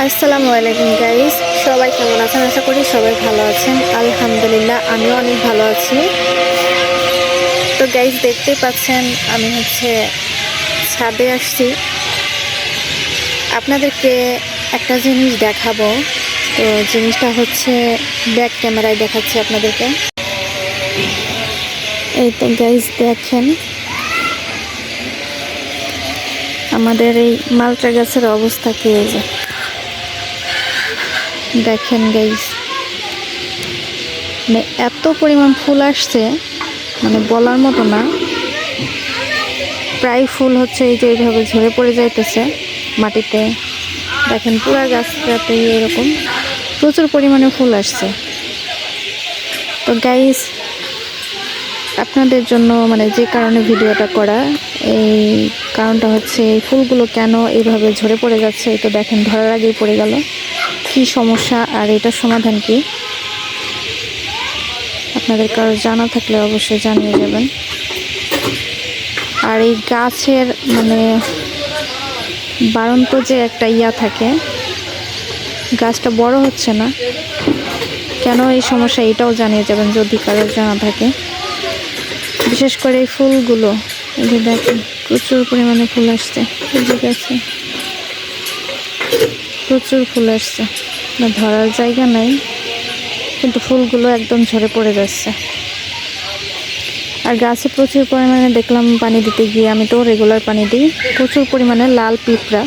আসসালামু আলাইকুম গাইস, সবাই কেমন আছেন? আশা করি সবাই ভালো আছেন। আলহামদুলিল্লাহ, আমিও অনেক ভালো আছি। তো গাইস, দেখতেই পাচ্ছেন আমি ছাদে আসছি। আপনাদেরকে একটা জিনিস দেখাবো। তো জিনিসটা ব্যাক ক্যামেরায় দেখাচ্ছি আপনাদেরকে। এই তো গাইস, দেখেন আমাদের এই মালটা গাছের অবস্থা কি হয়েছে। দেখেন গাইস, মানে এত পরিমাণ ফুল আসছে, মানে বলার মতো না। প্রায় ফুল এই যে এইভাবে ঝরে পড়ে যাইতেছে মাটিতে। দেখেন পুরা গাছটাতে এরকম প্রচুর পরিমাণে ফুল আসছে। তো গাইস, আপনাদের জন্য যে কারণে ভিডিওটা করা, এই কারণটা এই ফুলগুলো কেন এইভাবে ঝরে পড়ে যাচ্ছে। এই তো দেখেন, ধরার আগেই পড়ে গেল। কি সমস্যা আর এটার সমাধান কি, আপনাদের কারো জানা থাকলে অবশ্যই জানিয়ে যাবেন। আর এই গাছের বাড়ন্ত যে একটা থাকে, গাছটা বড় হচ্ছে না কেন, এই সমস্যা এটাও জানিয়ে যাবেন যদি কারো জানা থাকে। বিশেষ করে এই ফুলগুলো, এই যে দেখেন প্রচুর পরিমাণে ফুল আসছে। এই যে গাছে প্রচুর ফুল আসছে, ধরার জায়গা নাই, কিন্তু ফুলগুলো একদম ঝরে পড়ে যাচ্ছে। আর গাছে প্রচুর পরিমাণে দেখলাম পানি দিতে গিয়ে, আমি তো রেগুলার পানি দিই, প্রচুর পরিমাণে লাল পিঁপড়া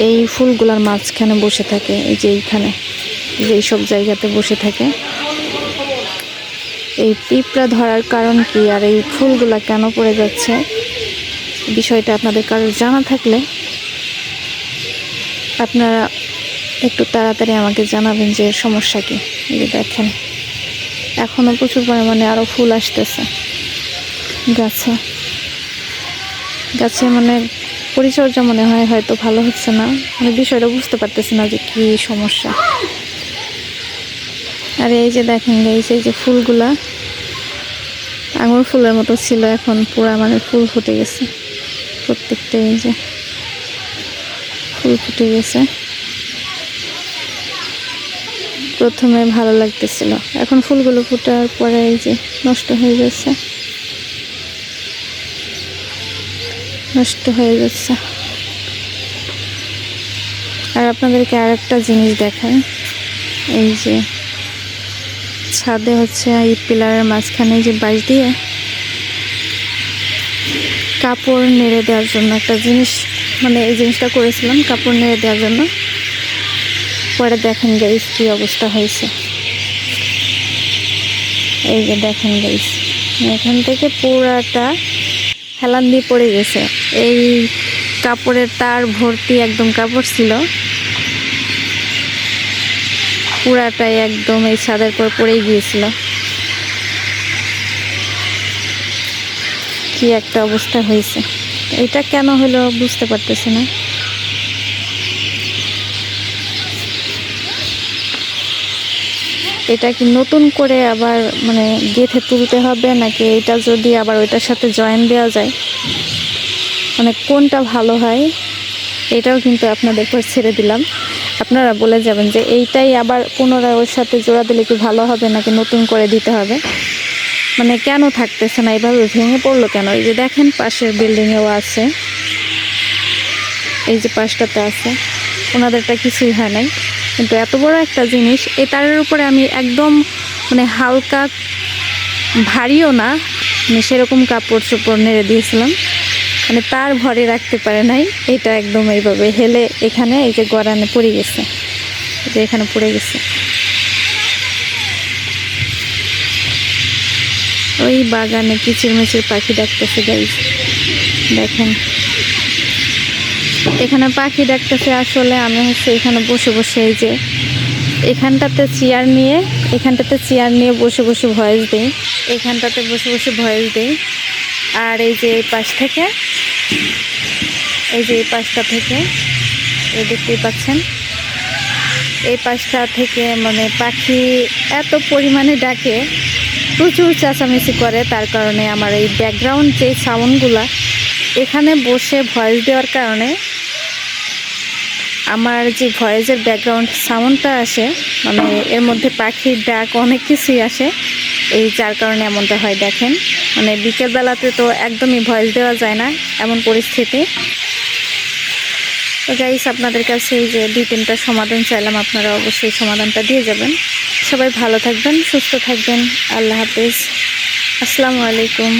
এই ফুলগুলোর মাঝখানে বসে থাকে। এই যে এইখানে, যে সব জায়গাতে বসে থাকে। এই পিঁপড়া ধরার কারণ কি আর এই ফুলগুলা কেন পড়ে যাচ্ছে, বিষয়টা আপনাদের কারোর জানা থাকলে আপনারা একটু তাড়াতাড়ি আমাকে জানাবেন যে এর সমস্যা কি। এই যে দেখেন, এখনো প্রচুর পরিমাণে আরো ফুল আসতেছে গাছে। পরিচর্যা মনে হয় হয়তো ভালো হচ্ছে না, বিষয়টা বুঝতে পারতেছি না যে কি সমস্যা। আর এই যে দেখেন গাইস, এই যে ফুলগুলা আঙুর ফুলের মতো ছিল, এখন পুরা ফুল ফুটে গেছে। প্রত্যেকটা এই যে ফুল ফুটে গেছে। প্রথমে ভালো লাগতেছিল, এখন ফুলগুলো ফুটার পরে এই যে নষ্ট হয়ে যাচ্ছে। আর আপনাদেরকে আরেকটা জিনিস দেখাই। এই যে ছাদে এই পিলারের মাঝখানে যে বাঁশ দিয়ে কাপড় নেড়ে দেওয়ার জন্য একটা জিনিস, এই জিনিসটা করেছিলাম কাপড় নেড়ে দেওয়ার জন্য। পরে দেখেন গাইস কি অবস্থা হয়েছে। এই যে দেখেন গাইস, এখান থেকে পুরাটা হেলান দিয়ে পড়ে গেছে। এই কাপড়ের তার ভর্তি একদম কাপড় ছিল, পুরাটাই একদম এই ছাদের পর পড়ে গিয়েছিল। কি একটা অবস্থা হয়েছে, এটা কেন হলো বুঝতে পারতেছি না। এটা কি নতুন করে আবার গেঁথে তুলতে হবে, নাকি এটা যদি আবার ওইটার সাথে জয়েন দেওয়া যায়, কোনটা ভালো হয়, এটাও কিন্তু আপনাদের উপর ছেড়ে দিলাম। আপনারা বলে যাবেন যে এইটাই আবার পুনরায় ওর সাথে জোড়া দিলে কি ভালো হবে, নাকি নতুন করে দিতে হবে। কেন থাকতেছে না, এইভাবে ভেঙে পড়লো কেন। এই যে দেখেন পাশের বিল্ডিংয়েও আছে, এই যে পাশটাতে আছে, ওনাদেরটা কিছুই হয় নাই। কিন্তু এত বড় একটা জিনিস, এই তারের উপরে আমি একদম হালকা ভারীও না, সেরকম কাপড় চোপড় নেড়ে দিয়েছিলাম, তার ভরে রাখতে পারে নাই। এটা একদম এইভাবে হেলে এখানে এই যে গড়ানে পড়ে গেছে, যে এখানে পড়ে গেছে। ওই বাগানে কিচিরমিচির পাখি ডাকতেছে গাইস, দেখেন এখানে পাখি ডাকতেছে। আসলে আমি এখানে বসে বসে এই যে এখানটাতে চেয়ার নিয়ে বসে বসে ভয়েস দিই, এখানটাতে বসে বসে ভয়েস দিই। আর এই যে এই পাশ থেকে, এই যে এই পাশটা থেকে, এই দেখতেই পাচ্ছেন, এই পাশটা থেকে পাখি এত পরিমাণে ডাকে, প্রচুর চেঁচামেচি করে। তার কারণে আমার এই ব্যাকগ্রাউন্ড যে সাউন্ডগুলা, এখানে বসে ভয়েস দেওয়ার কারণে আমার যে ভয়েসের ব্যাকগ্রাউন্ড সাউন্ডটা আসে, মানে এর মধ্যে পাখির ডাক অনেক কিছুই আসে, এই যার কারণে এমনটা হয়। দেখেন, মানে বিকেলবেলাতে তো একদমই ভয়েস দেওয়া যায় না, এমন পরিস্থিতি। তো গাইস, আপনাদের কাছে এই যে 2-3টা সমাধান চাইলাম, আপনারা অবশ্যই সমাধানটা দিয়ে যাবেন। সবাই ভালো থাকবেন, সুস্থ থাকবেন। আল্লাহ হাফেজ, আসসালামু আলাইকুম।